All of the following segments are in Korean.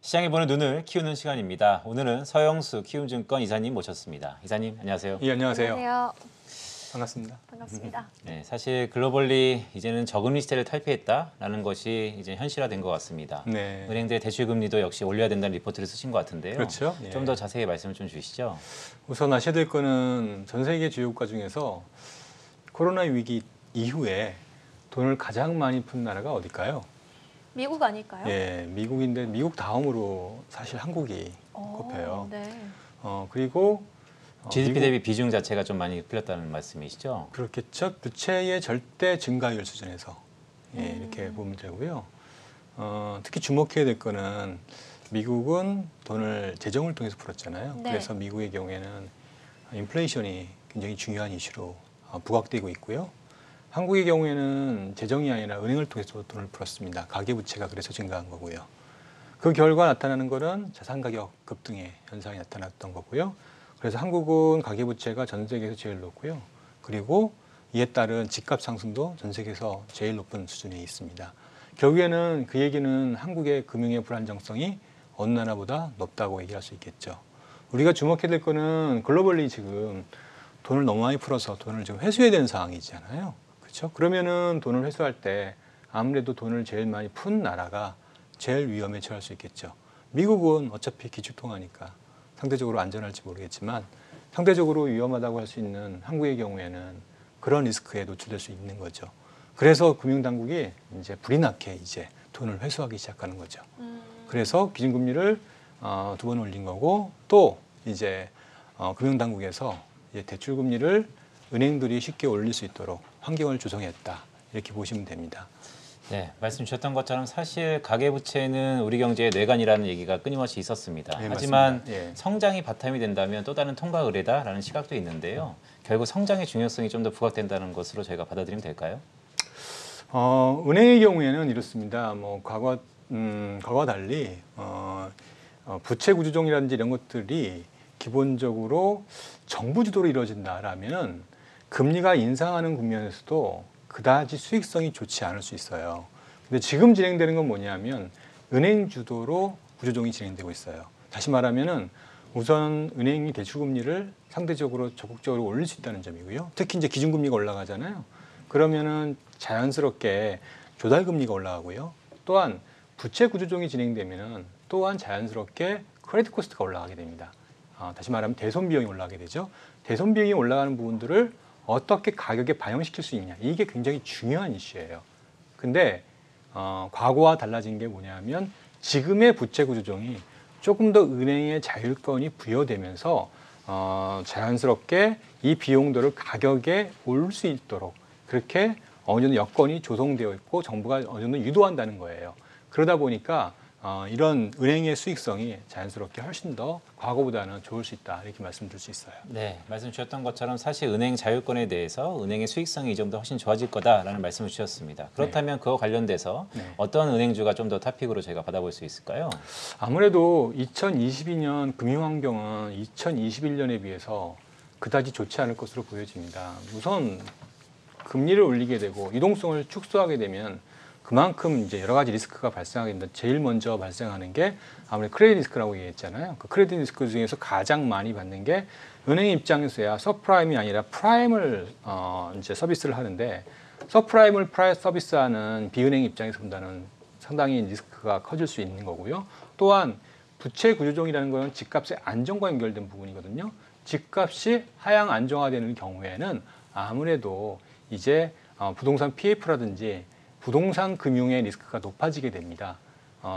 시장에 보는 눈을 키우는 시간입니다. 오늘은 서영수 키움증권 이사님 모셨습니다. 이사님 안녕하세요. 예, 안녕하세요. 안녕하세요. 반갑습니다. 반갑습니다. 네, 사실 글로벌리 이제는 저금리 시대를 탈피했다라는 것이 이제 현실화된 것 같습니다. 네. 은행들의 대출금리도 역시 올려야 된다는 리포트를 쓰신 것 같은데요. 그렇죠. 예. 좀 더 자세히 말씀을 좀 주시죠. 우선 아셔야 될 거는 전 세계 주요 국가 중에서 코로나 위기 이후에 돈을 가장 많이 푼 나라가 어딜까요? 미국 아닐까요? 예, 미국인데 미국 다음으로 사실 한국이 꼽혀요. 네. 그리고 GDP 미국, 대비 비중 자체가 좀 많이 풀렸다는 말씀이시죠? 그렇겠죠. 부채의 절대 증가율 수준에서 이렇게 보면 되고요. 특히 주목해야 될 거는 미국은 돈을 재정을 통해서 풀었잖아요. 네. 그래서 미국의 경우에는 인플레이션이 굉장히 중요한 이슈로 부각되고 있고요. 한국의 경우에는 재정이 아니라 은행을 통해서 돈을 풀었습니다. 가계부채가 그래서 증가한 거고요. 그 결과 나타나는 것은 자산가격 급등의 현상이 나타났던 거고요. 그래서 한국은 가계부채가 전 세계에서 제일 높고요. 그리고 이에 따른 집값 상승도 전 세계에서 제일 높은 수준에 있습니다. 결국에는 그 얘기는 한국의 금융의 불안정성이 어느 나라보다 높다고 얘기할 수 있겠죠. 우리가 주목해야 될 거는 글로벌리 지금 돈을 너무 많이 풀어서 돈을 좀 회수해야 되는 상황이잖아요. 그렇죠? 그러면은 돈을 회수할 때 아무래도 돈을 제일 많이 푼 나라가 제일 위험에 처할 수 있겠죠. 미국은 어차피 기축통화니까 상대적으로 안전할지 모르겠지만 상대적으로 위험하다고 할 수 있는 한국의 경우에는 그런 리스크에 노출될 수 있는 거죠. 그래서 금융당국이 이제 불이 나게 이제 돈을 회수하기 시작하는 거죠. 그래서 기준금리를 2번 올린 거고 또 이제 금융당국에서 이제 대출금리를 은행들이 쉽게 올릴 수 있도록 환경을 조성했다. 이렇게 보시면 됩니다. 네, 말씀 주셨던 것처럼 사실 가계부채는 우리 경제의 뇌관이라는 얘기가 끊임없이 있었습니다. 네, 하지만 예. 성장이 바탕이 된다면 또 다른 통과 의례다라는 시각도 있는데요. 결국 성장의 중요성이 좀 더 부각된다는 것으로 저희가 받아들이면 될까요? 은행의 경우에는 이렇습니다. 뭐 과거와 달리 부채 구조조정이라든지 이런 것들이 기본적으로 정부 주도로 이루어진다라면 금리가 인상하는 국면에서도 그다지 수익성이 좋지 않을 수 있어요. 근데 지금 진행되는 건 뭐냐면 은행 주도로 구조조정이 진행되고 있어요. 다시 말하면은 우선 은행이 대출금리를 상대적으로 적극적으로 올릴 수 있다는 점이고요. 특히 이제 기준금리가 올라가잖아요. 그러면은 자연스럽게 조달금리가 올라가고요. 또한 부채 구조조정이 진행되면은 또한 자연스럽게 크레딧 코스트가 올라가게 됩니다. 다시 말하면 대손 비용이 올라가게 되죠. 대손 비용이 올라가는 부분들을 어떻게 가격에 반영시킬 수 있냐. 이게 굉장히 중요한 이슈예요. 근데 과거와 달라진 게 뭐냐면 지금의 부채 구조조정이 조금 더 은행의 자율권이 부여되면서 자연스럽게 이 비용들을 가격에 올 수 있도록 그렇게 어느 정도 여건이 조성되어 있고 정부가 어느 정도 유도한다는 거예요. 그러다 보니까 이런 은행의 수익성이 자연스럽게 훨씬 더 과거보다는 좋을 수 있다 이렇게 말씀드릴 수 있어요. 네, 말씀 주셨던 것처럼 사실 은행 자율권에 대해서 은행의 수익성이 이 점도 훨씬 좋아질 거다라는 말씀을 주셨습니다. 그렇다면 그와 관련돼서 어떤 은행주가 좀 더 탑픽으로 저희가 받아볼 수 있을까요? 아무래도 2022년 금융환경은 2021년에 비해서 그다지 좋지 않을 것으로 보여집니다. 우선 금리를 올리게 되고 유동성을 축소하게 되면 그만큼 이제 여러 가지 리스크가 발생하게 된다. 제일 먼저 발생하는 게 아무래도 크레딧 리스크라고 얘기했잖아요. 그 크레딧 리스크 중에서 가장 많이 받는 게 은행 입장에서야 서프라임이 아니라 프라임을 이제 서비스를 하는데 서프라임을 서비스하는 비은행 입장에서 본다는 상당히 리스크가 커질 수 있는 거고요. 또한 부채 구조조정이라는 것은 집값의 안정과 연결된 부분이거든요. 집값이 하향 안정화되는 경우에는 아무래도 이제 부동산 PF라든지 부동산 금융의 리스크가 높아지게 됩니다.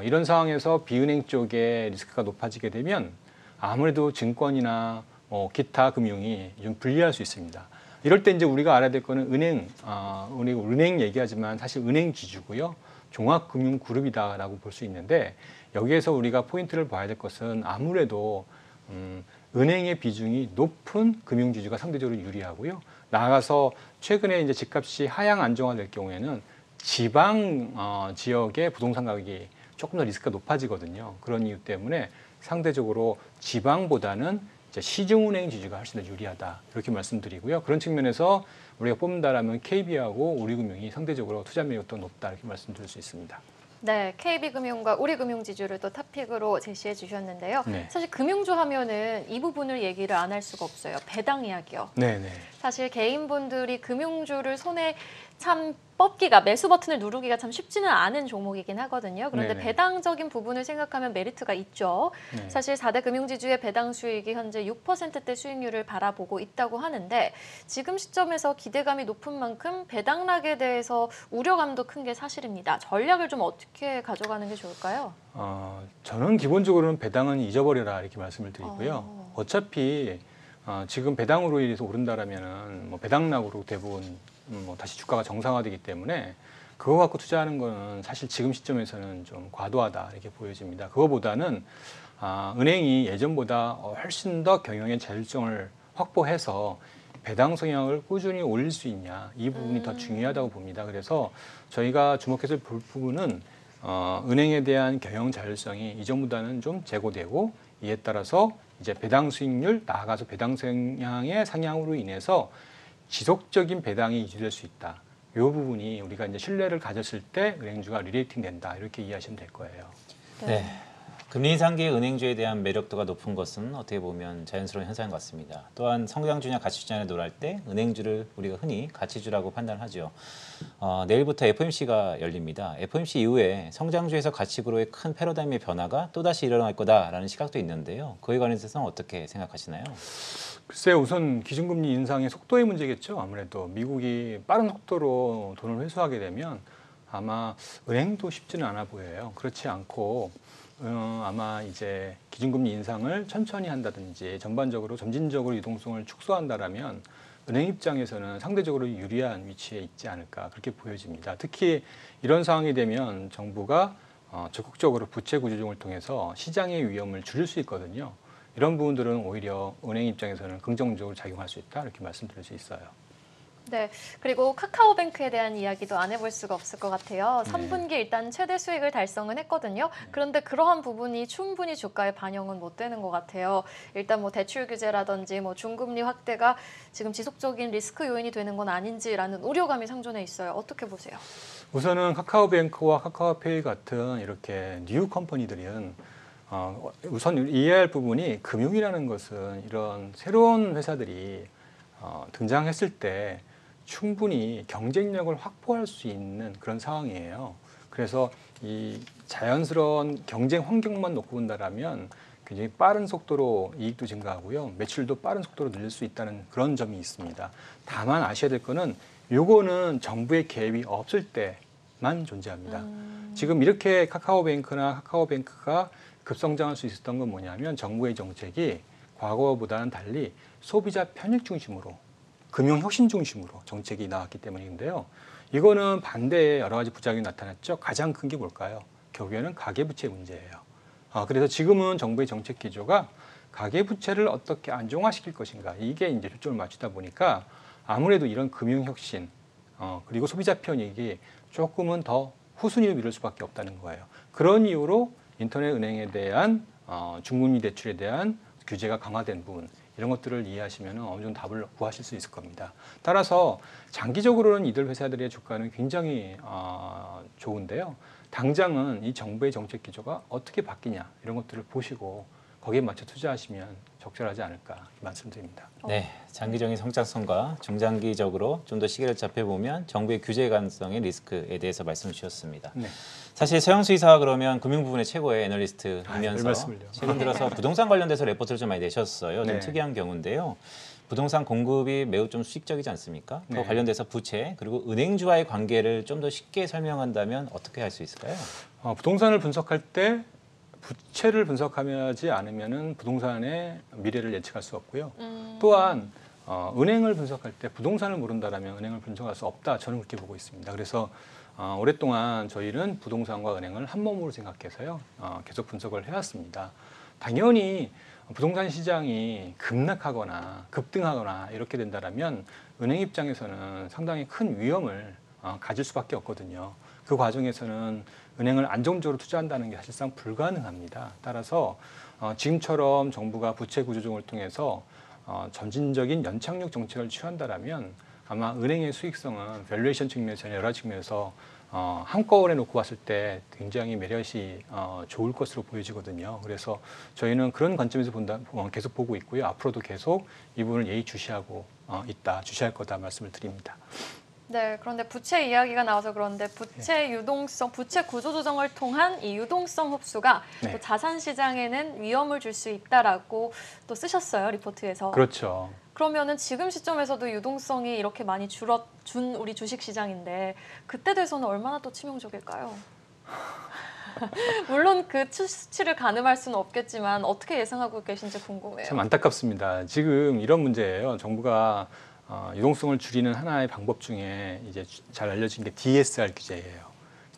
이런 상황에서 비은행 쪽에 리스크가 높아지게 되면 아무래도 증권이나 기타 금융이 좀 불리할 수 있습니다. 이럴 때 이제 우리가 알아야 될 거는 은행 얘기하지만 사실 은행 지주고요. 종합금융그룹이다라고 볼 수 있는데 여기에서 우리가 포인트를 봐야 될 것은 아무래도 은행의 비중이 높은 금융지주가 상대적으로 유리하고요. 나아가서 최근에 이제 집값이 하향 안정화될 경우에는 지방 지역의 부동산 가격이 조금 더 리스크가 높아지거든요. 그런 이유 때문에 상대적으로 지방보다는 이제 시중은행 지주가 훨씬 더 유리하다 이렇게 말씀드리고요. 그런 측면에서 우리가 뽑는다라면 KB하고 우리금융이 상대적으로 투자 매력도 높다 이렇게 말씀드릴 수 있습니다. 네, KB금융과 우리금융지주를 또 토픽으로 제시해 주셨는데요. 네. 사실 금융주 하면은 이 부분을 얘기를 안 할 수가 없어요. 배당 이야기요. 네네. 사실 개인분들이 금융주를 손에 참 뻗기가 매수 버튼을 누르기가 참 쉽지는 않은 종목이긴 하거든요. 그런데 네네. 배당적인 부분을 생각하면 메리트가 있죠. 네. 사실 4대 금융지주의 배당 수익이 현재 6%대 수익률을 바라보고 있다고 하는데 지금 시점에서 기대감이 높은 만큼 배당락에 대해서 우려감도 큰 게 사실입니다. 전략을 좀 어떻게 가져가는 게 좋을까요? 저는 기본적으로는 배당은 잊어버려라 이렇게 말씀을 드리고요. 어차피 지금 배당으로 인해서 오른다라면은 뭐 배당락으로 대부분 뭐 다시 주가가 정상화되기 때문에 그거 갖고 투자하는 거는 사실 지금 시점에서는 좀 과도하다 이렇게 보여집니다. 그거보다는 은행이 예전보다 훨씬 더 경영의 자율성을 확보해서 배당 성향을 꾸준히 올릴 수 있냐 이 부분이 더 중요하다고 봅니다. 그래서 저희가 주목해서 볼 부분은 은행에 대한 경영 자율성이 이전보다는 좀 제고되고 이에 따라서 이제 배당 수익률 나아가서 배당 성향의 상향으로 인해서 지속적인 배당이 유지될 수 있다. 이 부분이 우리가 이제 신뢰를 가졌을 때 은행주가 리레이팅 된다 이렇게 이해하시면 될 거예요. 네. 금리 인상기의 은행주에 대한 매력도가 높은 것은 어떻게 보면 자연스러운 현상 같습니다. 또한 성장주냐 가치주냐에 놀할 때 은행주를 우리가 흔히 가치주라고 판단하죠. 내일부터 FOMC가 열립니다. FOMC 이후에 성장주에서 가치구로의 큰 패러다임의 변화가 또다시 일어날 거다라는 시각도 있는데요. 그에 관해서는 어떻게 생각하시나요? 글쎄 우선 기준금리 인상의 속도의 문제겠죠. 아무래도 미국이 빠른 속도로 돈을 회수하게 되면 아마 은행도 쉽지는 않아 보여요. 그렇지 않고 아마 이제 기준금리 인상을 천천히 한다든지 전반적으로 점진적으로 유동성을 축소한다라면 은행 입장에서는 상대적으로 유리한 위치에 있지 않을까 그렇게 보여집니다. 특히 이런 상황이 되면 정부가 적극적으로 부채 구조조정을 통해서 시장의 위험을 줄일 수 있거든요. 이런 부분들은 오히려 은행 입장에서는 긍정적으로 작용할 수 있다 이렇게 말씀드릴 수 있어요. 네, 그리고 카카오뱅크에 대한 이야기도 안 해볼 수가 없을 것 같아요. 3분기 일단 최대 수익을 달성은 했거든요. 그런데 그러한 부분이 충분히 주가에 반영은 못 되는 것 같아요. 일단 뭐 대출 규제라든지 뭐 중금리 확대가 지금 지속적인 리스크 요인이 되는 건 아닌지라는 우려감이 상존해 있어요. 어떻게 보세요? 우선은 카카오뱅크와 카카오페이 같은 이렇게 뉴 컴퍼니들은 우선 이해할 부분이 금융이라는 것은 이런 새로운 회사들이 등장했을 때 충분히 경쟁력을 확보할 수 있는 그런 상황이에요. 그래서 이 자연스러운 경쟁 환경만 놓고 본다라면 굉장히 빠른 속도로 이익도 증가하고요. 매출도 빠른 속도로 늘릴 수 있다는 그런 점이 있습니다. 다만 아셔야 될 거는 요거는 정부의 개입이 없을 때만 존재합니다. 지금 이렇게 카카오뱅크나 카카오뱅크가 급성장할 수 있었던 건 뭐냐면 정부의 정책이 과거보다는 달리 소비자 편익 중심으로 금융 혁신 중심으로 정책이 나왔기 때문인데요. 이거는 반대의 여러 가지 부작용이 나타났죠. 가장 큰 게 뭘까요? 결국에는 가계부채 문제예요. 그래서 지금은 정부의 정책 기조가 가계부채를 어떻게 안정화시킬 것인가 이게 이제 초점을 맞추다 보니까 아무래도 이런 금융 혁신 그리고 소비자 편익이 조금은 더 후순위를 미룰 수밖에 없다는 거예요. 그런 이유로 인터넷 은행에 대한 중금리 대출에 대한 규제가 강화된 부분 이런 것들을 이해하시면 어느 정도 답을 구하실 수 있을 겁니다. 따라서 장기적으로는 이들 회사들의 주가는 굉장히 좋은데요. 당장은 이 정부의 정책 기조가 어떻게 바뀌냐 이런 것들을 보시고 거기에 맞춰 투자하시면 적절하지 않을까 말씀드립니다. 네, 장기적인 성장성과 중장기적으로 좀 더 시계를 잡혀보면 정부의 규제 가능성의 리스크에 대해서 말씀 주셨습니다. 네. 사실 서영수 이사가 그러면 금융 부분의 최고의 애널리스트이면서 말씀을요. 최근 들어서 부동산 관련돼서 레포트를 좀 많이 내셨어요. 좀 네. 특이한 경우인데요. 부동산 공급이 매우 좀 수직적이지 않습니까? 그와 네. 관련돼서 부채 그리고 은행주와의 관계를 좀 더 쉽게 설명한다면 어떻게 할 수 있을까요? 부동산을 분석할 때 부채를 분석하지 않으면은 부동산의 미래를 예측할 수 없고요. 또한 은행을 분석할 때 부동산을 모른다라면 은행을 분석할 수 없다. 저는 그렇게 보고 있습니다. 그래서 오랫동안 저희는 부동산과 은행을 한 몸으로 생각해서요. 계속 분석을 해왔습니다. 당연히 부동산 시장이 급락하거나 급등하거나 이렇게 된다라면 은행 입장에서는 상당히 큰 위험을 가질 수밖에 없거든요. 그 과정에서는 은행을 안정적으로 투자한다는 게 사실상 불가능합니다. 따라서 지금처럼 정부가 부채 구조조정을 통해서 점진적인 연착륙 정책을 취한다라면 아마 은행의 수익성은 밸류에이션 측면에서 여러 측면에서 한꺼번에 놓고 봤을 때 굉장히 메리엇이 좋을 것으로 보여지거든요. 그래서 저희는 그런 관점에서 계속 보고 있고요. 앞으로도 계속 이 부분을 예의주시하고 주시할 거다 말씀을 드립니다. 네, 그런데 부채 이야기가 나와서 그런데 부채 유동성, 부채 구조 조정을 통한 이 유동성 흡수가 네. 또 자산 시장에는 위험을 줄 수 있다라고 또 쓰셨어요, 리포트에서. 그렇죠. 그러면은 지금 시점에서도 유동성이 이렇게 많이 준 우리 주식 시장인데 그때 돼서는 얼마나 또 치명적일까요? 물론 그 수치를 가늠할 수는 없겠지만 어떻게 예상하고 계신지 궁금해요. 참 안타깝습니다. 지금 이런 문제예요. 정부가 유동성을 줄이는 하나의 방법 중에 이제 잘 알려진 게 DSR 규제예요.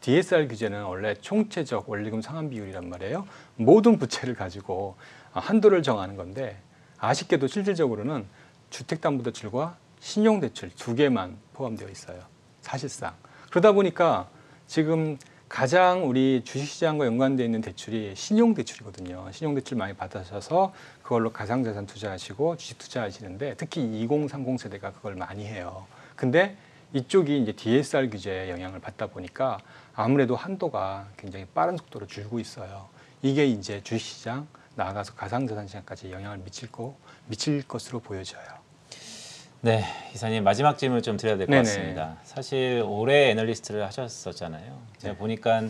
DSR 규제는 원래 총체적 원리금 상환 비율이란 말이에요. 모든 부채를 가지고 한도를 정하는 건데 아쉽게도 실질적으로는 주택담보대출과 신용대출 두 개만 포함되어 있어요. 사실상. 그러다 보니까 지금 가장 우리 주식시장과 연관되어 있는 대출이 신용대출이거든요. 신용대출 많이 받으셔서 그걸로 가상자산 투자하시고 주식 투자하시는데 특히 2030 세대가 그걸 많이 해요. 근데 이쪽이 이제 DSR 규제에 영향을 받다 보니까 아무래도 한도가 굉장히 빠른 속도로 줄고 있어요. 이게 이제 주식시장 나아가서 가상자산 시장까지 영향을 미칠 것으로 보여져요. 네, 이사님 마지막 질문을 좀 드려야 될 것 네네. 같습니다. 사실 올해 애널리스트를 하셨었잖아요. 제가 네. 보니까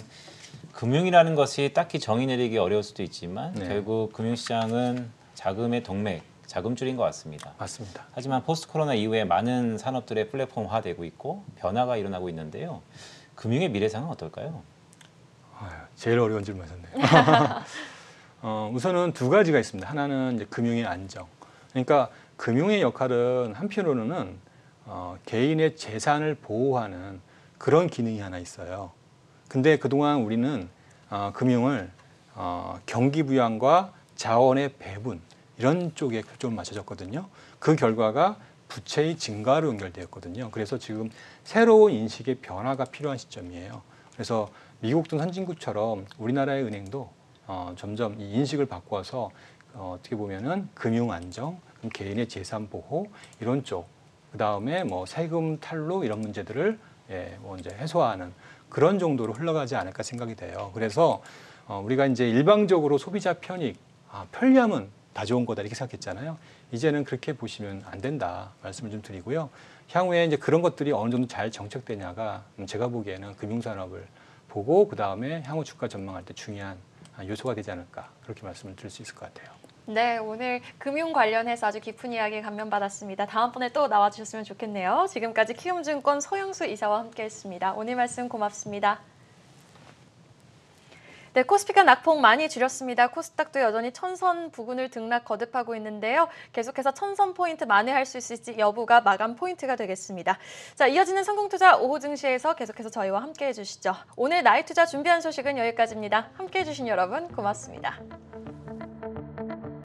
금융이라는 것이 딱히 정의 내리기 어려울 수도 있지만 네. 결국 금융시장은 자금의 동맥, 자금줄인 것 같습니다. 맞습니다. 하지만 포스트 코로나 이후에 많은 산업들의 플랫폼화되고 있고 변화가 일어나고 있는데요. 금융의 미래상은 어떨까요? 제일 어려운 질문 하셨네요. 우선은 두 가지가 있습니다. 하나는 이제 금융의 안정. 그러니까 금융의 역할은 한편으로는 개인의 재산을 보호하는 그런 기능이 하나 있어요. 근데 그동안 우리는 금융을 경기 부양과 자원의 배분 이런 쪽에 초점을 맞춰졌거든요. 그 결과가 부채의 증가로 연결되었거든요. 그래서 지금 새로운 인식의 변화가 필요한 시점이에요. 그래서 미국 등 선진국처럼 우리나라의 은행도 점점 이 인식을 바꿔서 어떻게 보면은 금융 안정, 개인의 재산 보호 이런 쪽, 그 다음에 뭐 세금 탈루 이런 문제들을 이제 해소하는 그런 정도로 흘러가지 않을까 생각이 돼요. 그래서 우리가 이제 일방적으로 소비자 편익, 편리함은 다 좋은 거다 이렇게 생각했잖아요. 이제는 그렇게 보시면 안 된다 말씀을 좀 드리고요. 향후에 이제 그런 것들이 어느 정도 잘 정책되냐가 제가 보기에는 금융산업을 보고 그 다음에 향후 주가 전망할 때 중요한 요소가 되지 않을까 그렇게 말씀을 드릴 수 있을 것 같아요. 네, 오늘 금융 관련해서 아주 깊은 이야기 감명받았습니다. 다음번에 또 나와주셨으면 좋겠네요. 지금까지 키움증권 서영수 이사와 함께했습니다. 오늘 말씀 고맙습니다. 네, 코스피가 낙폭 많이 줄였습니다. 코스닥도 여전히 1000선 부근을 등락 거듭하고 있는데요. 계속해서 1000선 포인트 만회할 수 있을지 여부가 마감 포인트가 되겠습니다. 자, 이어지는 성공투자 오후 증시에서 계속해서 저희와 함께해 주시죠. 오늘 나이투자 준비한 소식은 여기까지입니다. 함께해 주신 여러분 고맙습니다.